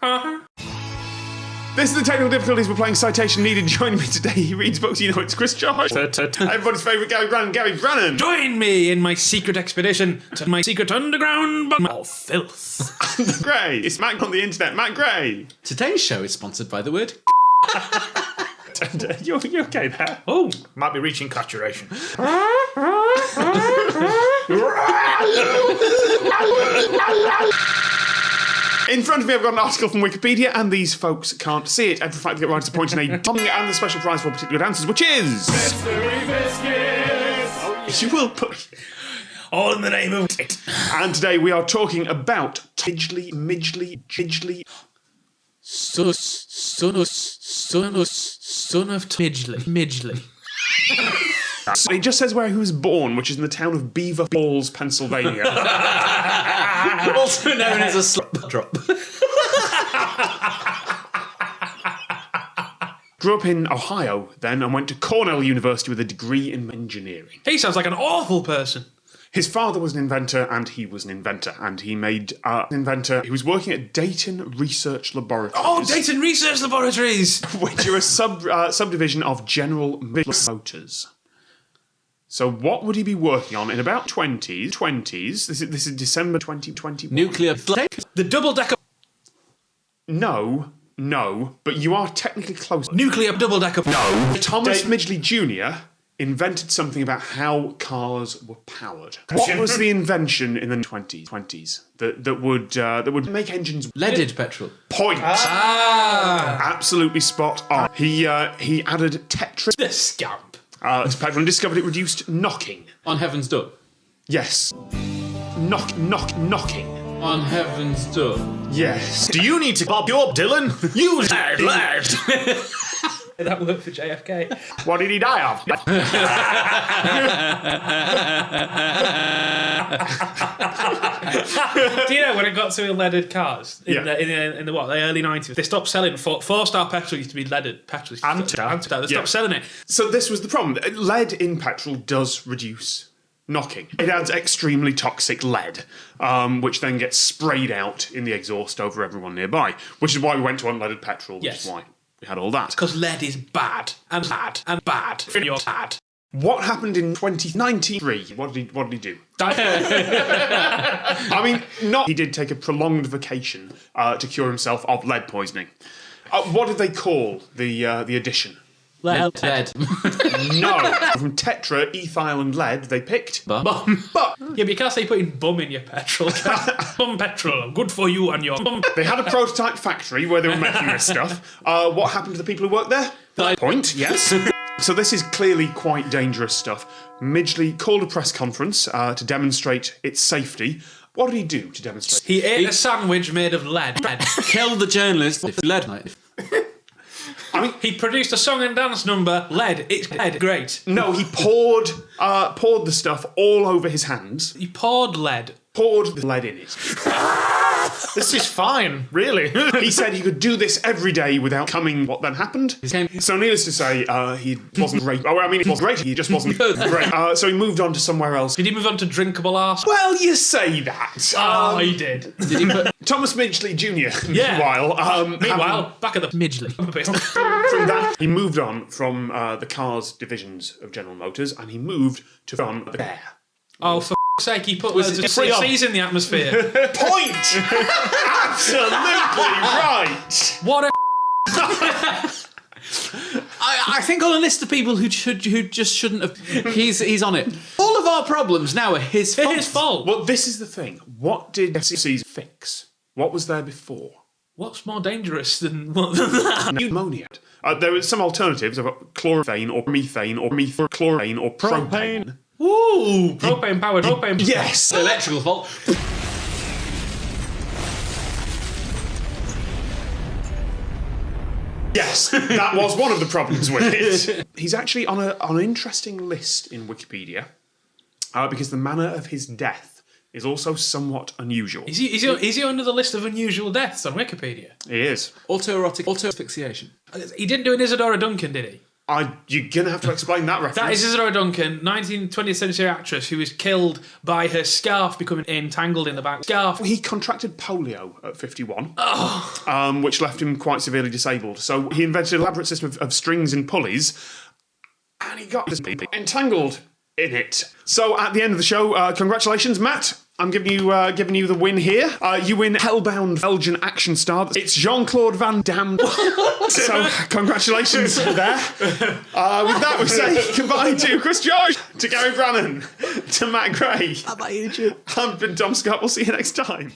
This is the technical difficulties. We're playing Citation Needed. Joining me today, he reads books. You know, it's Chris Josh. Everybody's favourite Gary Brannan, Gary Brannan. Join me in my secret expedition to my secret underground of filth. Gray. It's Matt on the internet. Matt Gray. Today's show is sponsored by the word. You okay there? Oh, might be reaching saturation. In front of me, I've got an article from Wikipedia, and these folks can't see it. Every fact they get right is a point and a dong, and the special prize for particular answers, which is... Mystery biscuits! You will put... All in the name of... And today we are talking about Midgley. Son of Midgley. It just says where he was born, which is in the town of Beaver Falls, Pennsylvania. Also known as a slap drop. Grew up in Ohio then and went to Cornell University with a degree in engineering. He sounds like an awful person. His father was an inventor and he was an inventor, and he made inventor. He was working at Dayton Research Laboratories. Oh, Dayton Research Laboratories! Which are a subdivision of General Motors. So what would he be working on in about 20s? This is December 2021. Nuclear. The double-decker... No, but you are technically close. Nuclear double-decker... No. Thomas Midgley Jr. invented something about how cars were powered. What was the invention in the 20s that would make engines... Leaded petrol. Point. Absolutely spot on. He added Tetris The scamp. to petrol and discovered it reduced knocking. On heaven's door. Yes. Knocking. On heaven's door. Yes. Do you need to bob your Dylan? You lad. That worked for JFK. What did he die of? Do you know when it got to leaded cars in the early 90s? They stopped selling four-star petrol used to be leaded petrol. They stopped selling it. So this was the problem. Lead in petrol does reduce knocking. It adds extremely toxic lead, which then gets sprayed out in the exhaust over everyone nearby, which is why we went to unleaded petrol, which is why we had all that. Because lead is bad and bad and bad. You're bad. What happened in 2093? What did he do? I mean, he did take a prolonged vacation to cure himself of lead poisoning. What did they call the addition? Lead. No. From tetra, ethyl and lead, they picked Bum. But Yeah, but you can't say putting bum in your petrol. Bum petrol, good for you and your bum. they had a prototype factory where they were making this stuff. What happened to the people who worked there? Point, yes. So this is clearly quite dangerous stuff. Midgley called a press conference to demonstrate its safety. What did he do to demonstrate? He ate a sandwich made of lead. Kill the journalist with lead knife. I mean, He produced a song and dance number, Lead. It's lead. Great. no, he poured the stuff all over his hands. He poured lead. Poured the lead in it. This is fine, really. He said he could do this every day without coming. What then happened? So needless to say, he wasn't great. Oh, I mean, he was great. He just wasn't great. So he moved on to somewhere else. Did he move on to drinkable arse? Well, you say that. He did. Did he put Thomas Midgley Jr. Yeah. Meanwhile, Back at the Midgley. from that, he moved on from the cars divisions of General Motors, and he moved to on the Bear. Oh, for f***'s sake, he put loads of CFCs in the atmosphere. Point! Absolutely right! What a I think on a list of people who just shouldn't have. He's on it. All of our problems now are his fault. his fault. Well, this is the thing. What did FCC fix? What was there before? What's more dangerous than that? Pneumonia. There were some alternatives. I've got chlorophane or methane or methylchlorine or propane. Ooh, propane powered propane. Yes! Electrical fault. Yes, that was one of the problems with it. He's actually on an interesting list in Wikipedia because the manner of his death is also somewhat unusual. Is he under the list of unusual deaths on Wikipedia? He is. Autoerotic asphyxiation. He didn't do an Isadora Duncan, did he? You're going to have to explain that reference. That is Isadora Duncan, 20th century actress who was killed by her scarf becoming entangled in the back. Scarf. He contracted polio at 51, which left him quite severely disabled. So he invented an elaborate system of strings and pulleys, and he got this entangled in it. So at the end of the show, congratulations, Matt. I'm giving you the win here. You win Hellbound Belgian action star. It's Jean-Claude Van Damme. So congratulations there. With that, we say goodbye to Chris George, to Gary Brannan, to Matt Gray. Bye-bye, YouTube. I've been Dom Scott. We'll see you next time.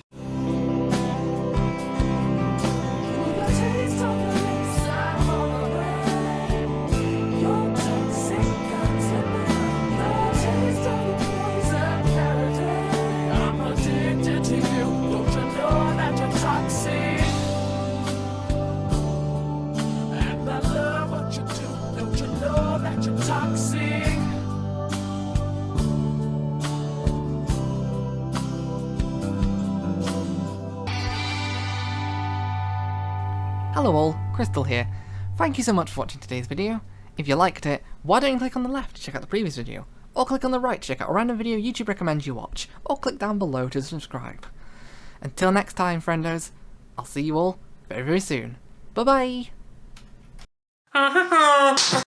Hello all, Crystal here. Thank you so much for watching today's video. If you liked it, why don't you click on the left to check out the previous video, or click on the right to check out a random video YouTube recommends you watch, or click down below to subscribe. Until next time, friendos, I'll see you all very, very soon. Bye bye!